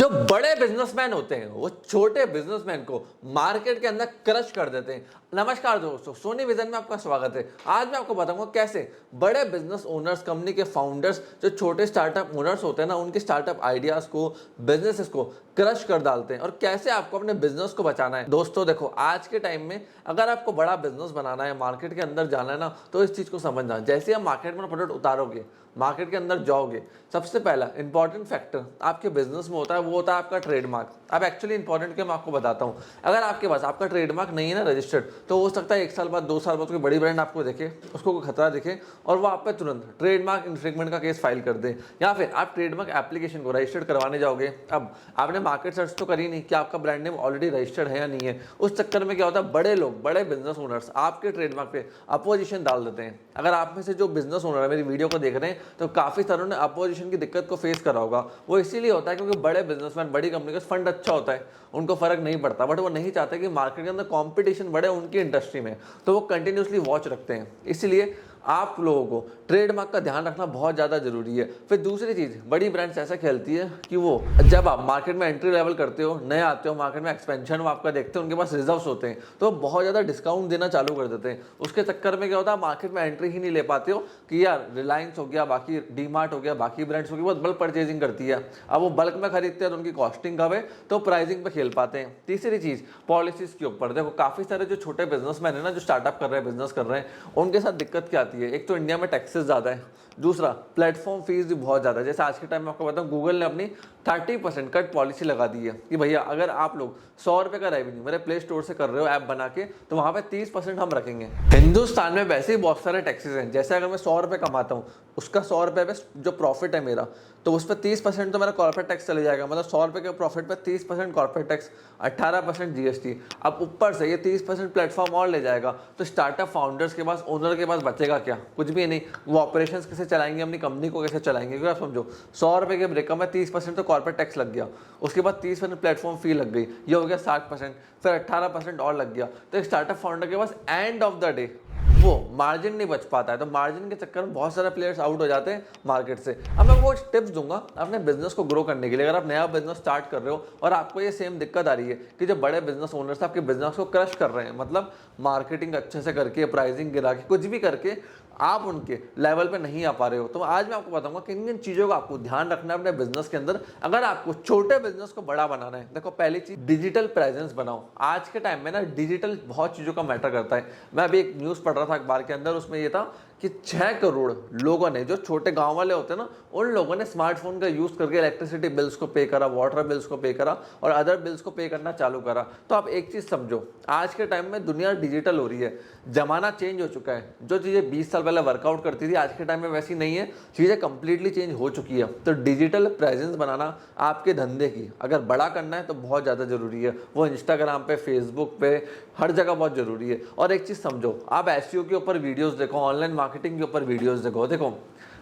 जो बड़े बिजनेसमैन होते हैं वो छोटे बिजनेसमैन को मार्केट के अंदर क्रश कर देते हैं। नमस्कार दोस्तों, सोनी विजन में आपका स्वागत है। आज मैं आपको बताऊंगा कैसे बड़े बिजनेस ओनर्स, कंपनी के फाउंडर्स, जो छोटे स्टार्टअप ओनर्स होते हैं ना, उनके स्टार्टअप आइडियाज को, बिजनेसेस को क्रश कर डालते हैं और कैसे आपको अपने बिजनेस को बचाना है। दोस्तों देखो, आज के टाइम में अगर आपको बड़ा बिजनेस बनाना है, मार्केट के अंदर जाना है ना, तो इस चीज को समझना। जैसे आप मार्केट में प्रोडक्ट उतारोगे, मार्केट के अंदर जाओगे, सबसे पहला इंपॉर्टेंट फैक्टर आपके बिजनेस में होता है, वो होता है आपका ट्रेडमार्क। अब एक्चुअली इंपॉर्टेंट क्या, मैं आपको बताता हूँ। अगर आपके पास आपका ट्रेडमार्क नहीं है ना रजिस्टर्ड, तो हो सकता है 1 साल बाद, 2 साल बाद कोई बड़ी ब्रांड आपको देखे, उसको कोई खतरा दिखे और वो आप पे तुरंत ट्रेडमार्क इन्फ्रिंगमेंट का केस फाइल कर दे, या फिर आप ट्रेडमार्क एप्लीकेशन को रजिस्टर्ड करवाने जाओगे। अब आपने मार्केट सर्च तो करी नहीं कि आपका ब्रांड नेम ऑलरेडी रजिस्टर्ड है या नहीं है। उस चक्कर में क्या होता है, बड़े लोग, बड़े बिजनेस ओनर्स आपके ट्रेडमार्क पे अपोजिशन डाल देते हैं। अगर आप में से जो बिजनेस ओनर है मेरी वीडियो को देख रहे हैं, तो काफी सारों ने अपोजिशन की दिक्कत को फेस करा होगा। वो इसीलिए होता है क्योंकि बड़े बिजनेसमैन, बड़ी कंपनी का फंड अच्छा होता है, उनको फर्क नहीं पड़ता, बट वो नहीं चाहते कि मार्केट के अंदर कंपटीशन बढ़े उनकी इंडस्ट्री में, तो वो कंटिन्यूसली वॉच रखते हैं। इसलिए आप लोगों को ट्रेडमार्क का ध्यान रखना बहुत ज़्यादा जरूरी है। फिर दूसरी चीज़, बड़ी ब्रांड्स ऐसा खेलती है कि वो जब आप मार्केट में एंट्री लेवल करते हो, नए आते हो मार्केट में, एक्सपेंशन आपका देखते हो, उनके पास रिजर्व्स होते हैं, तो बहुत ज़्यादा डिस्काउंट देना चालू कर देते हैं। उसके चक्कर में क्या होता है, मार्केट में एंट्री ही नहीं ले पाते हो कि यार रिलायंस हो गया, बाकी डीमार्ट हो गया, बाकी ब्रांड्स हो गई, बहुत बल्क परचेजिंग करती है। अब वो बल्क में खरीदते हैं तो उनकी कॉस्टिंग कम है, तो प्राइसिंग पे खेल पाते हैं। तीसरी चीज़, पॉलिसीज के ऊपर देखो, काफ़ी सारे जो छोटे बिजनेसमैन है ना, जो स्टार्टअप कर रहे हैं, बिजनेस कर रहे हैं, उनके साथ दिक्कत क्या आती है। एक तो इंडिया में टैक्सेस ज़्यादा है, दूसरा प्लेटफॉर्म फीस भी बहुत ज़्यादा है। जैसे आज के टाइम में आपको बताऊं, गूगल ने अपनी 30% कट पॉलिसी लगा दी है कि भैया अगर आप लोग 100 रुपये का रेवेन्यू मेरे प्ले स्टोर से कर रहे हो ऐप बना के, तो वहाँ पे 30% हम रखेंगे। हिंदुस्तान में वैसे ही बहुत सारे टैक्सेस हैं। जैसे अगर मैं 100 रुपये कमाता हूँ, उसका 100 रुपये पे जो प्रॉफिट है मेरा, तो उस पर 30% तो मेरा कॉर्पोरेट टैक्स चले जाएगा। मतलब 100 रुपये के प्रॉफिट पर 30% कॉर्पोरेट टैक्स, 18% जीएसटी। अब ऊपर से ये 30% प्लेटफॉर्म और ले जाएगा, तो स्टार्टअप फाउंडर्स के पास, ओनर के पास बचेगा क्या? कुछ भी नहीं। वो ऑपरेशंस कैसे चलाएंगे, अपनी कंपनी को कैसे चलाएंगे? क्योंकि आप समझो, 100 रुपये के ब्रेकअप में 30% तो कॉर्पोरेट टैक्स लग गया, उसके बाद 30% प्लेटफॉर्म फी लग गई, ये हो गया 60%, फिर 18% और लग गया। तो एक स्टार्टअप फाउंडर के पास एंड ऑफ द डे वो मार्जिन नहीं बच पाता है। तो मार्जिन के चक्कर में बहुत सारे प्लेयर्स आउट हो जाते हैं मार्केट से। अब मैं वो टिप्स दूंगा अपने बिजनेस को ग्रो करने के लिए। अगर आप नया बिजनेस स्टार्ट कर रहे हो और आपको ये सेम दिक्कत आ रही है कि जो बड़े बिजनेस ओनर्स आपके बिजनेस को क्रश कर रहे हैं, मतलब मार्केटिंग अच्छे से करके, प्राइसिंग गिरा के, कुछ भी करके आप उनके लेवल पे नहीं आ पा रहे हो, तो आज मैं आपको बताऊंगा कि इन चीजों का आपको ध्यान रखना है अपने बिजनेस के अंदर अगर आपको छोटे बिजनेस को बड़ा बनाना है। देखो, पहली चीज, डिजिटल प्रेजेंस बनाओ। आज के टाइम में ना डिजिटल बहुत चीजों का मैटर करता है। मैं अभी एक न्यूज पढ़ रहा था अखबार के अंदर, उसमें ये था कि 6 करोड़ लोगों ने, जो छोटे गांव वाले होते हैं ना, उन लोगों ने स्मार्टफोन का यूज करके इलेक्ट्रिसिटी बिल्स को पे करा, वाटर बिल्स को पे करा और अदर बिल्स को पे करना चालू करा। तो आप एक चीज समझो, आज के टाइम में दुनिया डिजिटल हो रही है, जमाना चेंज हो चुका है। जो चीजें 20 साल पहले वर्कआउट करती थी, आज के टाइम में वैसी नहीं है, चीजें कंप्लीटली चेंज हो चुकी है। तो डिजिटल प्रेजेंस बनाना आपके धंधे की अगर बड़ा करना है तो बहुत ज्यादा जरूरी है। वो इंस्टाग्राम पे, फेसबुक पे, हर जगह बहुत जरूरी है। और एक चीज समझो, आप एसईओ के ऊपर वीडियोस देखो, ऑनलाइन मार्केटिंग के ऊपर वीडियोस देखो,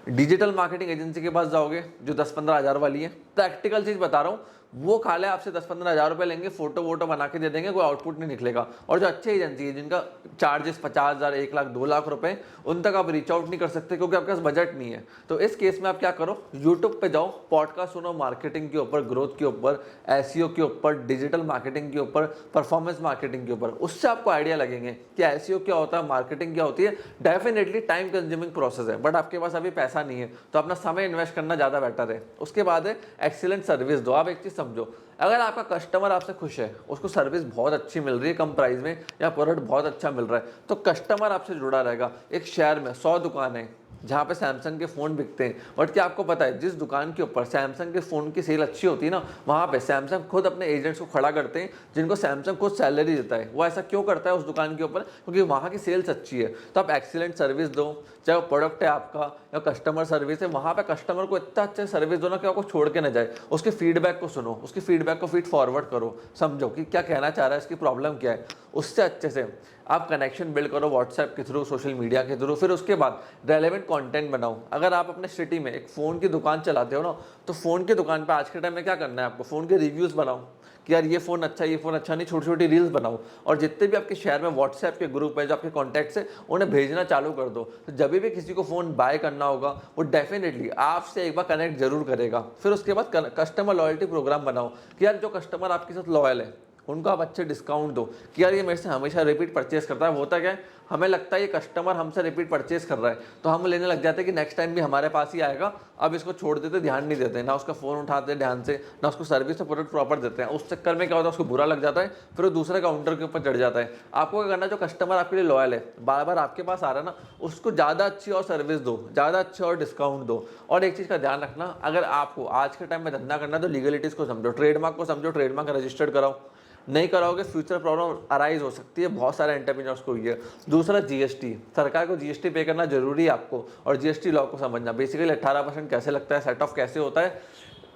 डिजिटल मार्केटिंग एजेंसी के पास जाओगे जो 10-15 हज़ार वाली है, प्रैक्टिकल चीज बता रहा हूँ, वो खाले आपसे 10-15 हज़ार रुपए लेंगे, फोटो वोटो बना के दे देंगे, कोई आउटपुट नहीं निकलेगा। और जो अच्छी एजेंसी है जिनका चार्जेस 50 हज़ार, 1 लाख, 2 लाख रुपए, उन तक आप रीच आउट नहीं कर सकते क्योंकि आपके पास बजट नहीं है। तो इस केस में आप क्या करो, यूट्यूब पे जाओ, पॉडकास्ट सुनो, मार्केटिंग के ऊपर, ग्रोथ के ऊपर, एसईओ के ऊपर, डिजिटल मार्केटिंग के ऊपर, परफॉर्मेंस मार्केटिंग के ऊपर। उससे आपको आइडिया लगेंगे कि एसईओ क्या होता है, मार्केटिंग क्या होती है। डेफिनेटली टाइम कंज्यूमिंग प्रोसेस है, बट आपके पास अभी पैसा नहीं है, तो अपना समय इन्वेस्ट करना ज्यादा बेटर है। उसके बाद है एक्सीलेंट सर्विस दो। आप एक चीज समझो, अगर आपका कस्टमर आपसे खुश है, उसको सर्विस बहुत अच्छी मिल रही है कम प्राइस में, या प्रोडक्ट बहुत अच्छा मिल रहा है, तो कस्टमर आपसे जुड़ा रहेगा। एक शहर में 100 दुकान है जहाँ पे सैमसंग के फ़ोन बिकते हैं, बट क्या आपको पता है, जिस दुकान के ऊपर सैमसंग के फ़ोन की सेल अच्छी होती है ना, वहाँ पे सैमसंग खुद अपने एजेंट्स को खड़ा करते हैं, जिनको सैमसंग खुद सैलरी देता है। वो ऐसा क्यों करता है उस दुकान के ऊपर? क्योंकि वहाँ की सेल्स अच्छी है। तो आप एक्सीलेंट सर्विस दो, चाहे वो प्रोडक्ट है आपका या कस्टमर सर्विस है, वहाँ पे कस्टमर को इतना अच्छा सर्विस दो ना कि आपको छोड़ के ना जाए। उसके फीडबैक को सुनो, उसकी फीडबैक को फीड फॉरवर्ड करो, समझो कि क्या कहना चाह रहा है, इसकी प्रॉब्लम क्या है। उससे अच्छे से आप कनेक्शन बिल्ड करो व्हाट्सएप के थ्रू, सोशल मीडिया के थ्रू। फिर उसके बाद रेलेवेंट कंटेंट बनाओ। अगर आप अपने सिटी में एक फ़ोन की दुकान चलाते हो ना, तो फ़ोन की दुकान पे आज के टाइम में क्या करना है आपको, फ़ोन के रिव्यूज़ बनाओ कि यार ये फ़ोन अच्छा है, ये फ़ोन अच्छा नहीं, छोटी छोटी रील्स बनाओ और जितने भी आपके शहर में व्हाट्सएप के ग्रुप है, जो आपके कॉन्टैक्ट्स है, उन्हें भेजना चालू कर दो। तो जब भी किसी को फ़ोन बाय करना होगा, वो डेफिनेटली आपसे एक बार कनेक्ट जरूर करेगा। फिर उसके बाद कस्टमर लॉयल्टी प्रोग्राम बनाओ कि यार जो कस्टमर आपके साथ लॉयल है उनको आप अच्छे डिस्काउंट दो कि यार ये मेरे से हमेशा रिपीट परचेस करता है। होता क्या है, हमें लगता है ये कस्टमर हमसे रिपीट परचेस कर रहा है, तो हम लेने लग जाते हैं कि नेक्स्ट टाइम भी हमारे पास ही आएगा। अब इसको छोड़ देते, ध्यान नहीं देते, ना उसका फ़ोन उठाते ध्यान से, ना उसको सर्विस और प्रोडक्ट प्रॉपर देते हैं। उस चक्कर में क्या होता है, उसको बुरा लग जाता है, फिर वो दूसरे काउंटर के ऊपर चढ़ जाता है। आपको क्या करना है, जो कस्टमर आपके लिए लॉयल है, बार बार आपके पास आ रहा है ना, उसको ज़्यादा अच्छी और सर्विस दो, ज़्यादा अच्छे और डिस्काउंट दो। और एक चीज़ का ध्यान रखना, अगर आपको आज के टाइम में धंधा करना है तो लीगलिटीज़ को समझो, ट्रेडमार्क को समझो, ट्रेडमार्क रजिस्टर्ड कराओ। नहीं कराओगे फ्यूचर प्रॉब्लम अराइज हो सकती है, बहुत सारे एंटरप्रेन्योर्स को हुई है। दूसरा जीएसटी, सरकार को जीएसटी पे करना जरूरी है आपको, और जीएसटी लॉ को समझना, बेसिकली 18% कैसे लगता है, सेट ऑफ कैसे होता है।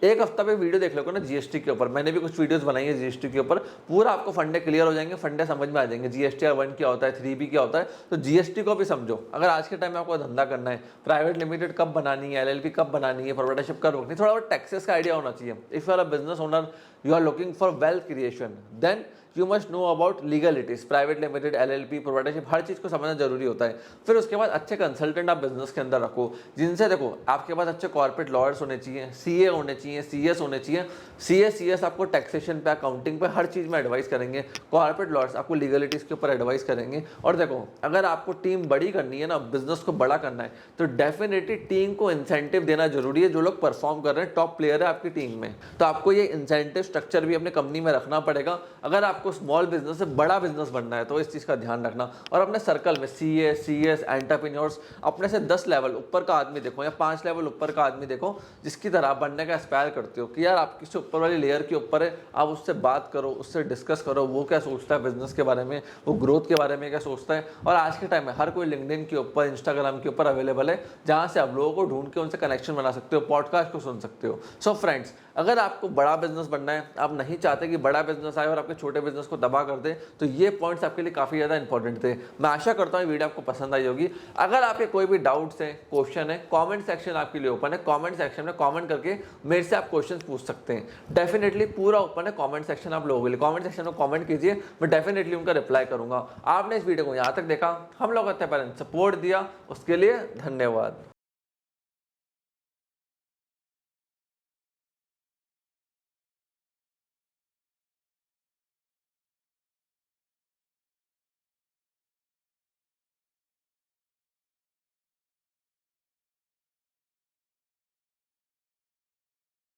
एक हफ्ता पे वीडियो देख लो ना जीएसटी के ऊपर, मैंने भी कुछ वीडियोस बनाई है जीएसटी के ऊपर, पूरा आपको फंडे क्लियर हो जाएंगे, फंडे समझ में आ जाएंगे, जीएसटीआर 1 क्या होता है, 3B क्या होता है। तो जीएसटी को भी समझो। अगर आज के टाइम में आपको धंधा करना है, प्राइवेट लिमिटेड कब बनानी है, एलएलपी कब बनानी है, प्रोप्राइटरशिप कब रोकनी है, थोड़ा बहुत टैक्सेस का आइडिया होना चाहिए। If you are a business owner, you are looking for wealth creation, then you must know about legalities, private limited, LLP, proprietorship, हर चीज़ को समझना जरूरी होता है। फिर उसके बाद अच्छे कंसल्टेंट आप बिजनेस के अंदर रखो, जिनसे देखो आपके पास अच्छे कॉर्पोरेट लॉयर्स होने चाहिए, सीए होने चाहिए, सीएस होने चाहिए। सीएस आपको टैक्सेशन पे, अकाउंटिंग पे, हर चीज़ में एडवाइस करेंगे। कॉर्पोरेट लॉयर्स आपको लीगलिटीज़ के ऊपर एडवाइस करेंगे। और देखो, अगर आपको टीम बड़ी करनी है ना, बिजनेस को बड़ा करना है, तो डेफिनेटली टीम को इंसेंटिव देना जरूरी है। जो लोग परफॉर्म कर रहे हैं, टॉप प्लेयर है आपकी टीम में, तो आपको ये इंसेंटिव स्ट्रक्चर भी अपने कंपनी में रखना पड़ेगा। अगर आपको स्मॉल बिजनेस से बड़ा बिजनेस बनना है तो इस चीज़ का ध्यान रखना। और अपने सर्कल में सीए, सीएस, एंटरप्रेन्योर्स, अपने से 10 लेवल ऊपर का आदमी देखो या 5 लेवल ऊपर का आदमी देखो, जिसकी तरह बनने का एस्पायर करते हो कि यार आप किसी ऊपर वाली लेयर के ऊपर है, आप उससे बात करो, उससे डिस्कस करो, वो क्या सोचता है बिजनेस के बारे में, वो ग्रोथ के बारे में क्या सोचता है। और आज के टाइम में हर कोई लिंक्डइन के ऊपर, इंस्टाग्राम के ऊपर अवेलेबल है, जहाँ से आप लोगों को ढूंढ के उनसे कनेक्शन बना सकते हो, पॉडकास्ट को सुन सकते हो। सो फ्रेंड्स, अगर आपको बड़ा बिजनेस बनना है, आप नहीं चाहते कि बड़ा बिजनेस आए और आपके छोटे बिजनेस को दबा कर दे, तो ये पॉइंट्स आपके लिए काफ़ी ज़्यादा इंपॉर्टेंट थे। मैं आशा करता हूँ वीडियो आपको पसंद आई होगी। अगर आपके कोई भी डाउट्स हैं, क्वेश्चन है, कमेंट सेक्शन आपके लिए ओपन है। कमेंट सेक्शन में कमेंट करके मेरे से आप क्वेश्चन पूछ सकते हैं। डेफिनेटली पूरा ओपन है कमेंट सेक्शन आप लोगों के लिए। कमेंट सेक्शन में कमेंट कीजिए, मैं डेफिनेटली उनका रिप्लाई करूंगा। आपने इस वीडियो को यहाँ तक देखा, हम लोग सपोर्ट दिया, उसके लिए धन्यवाद।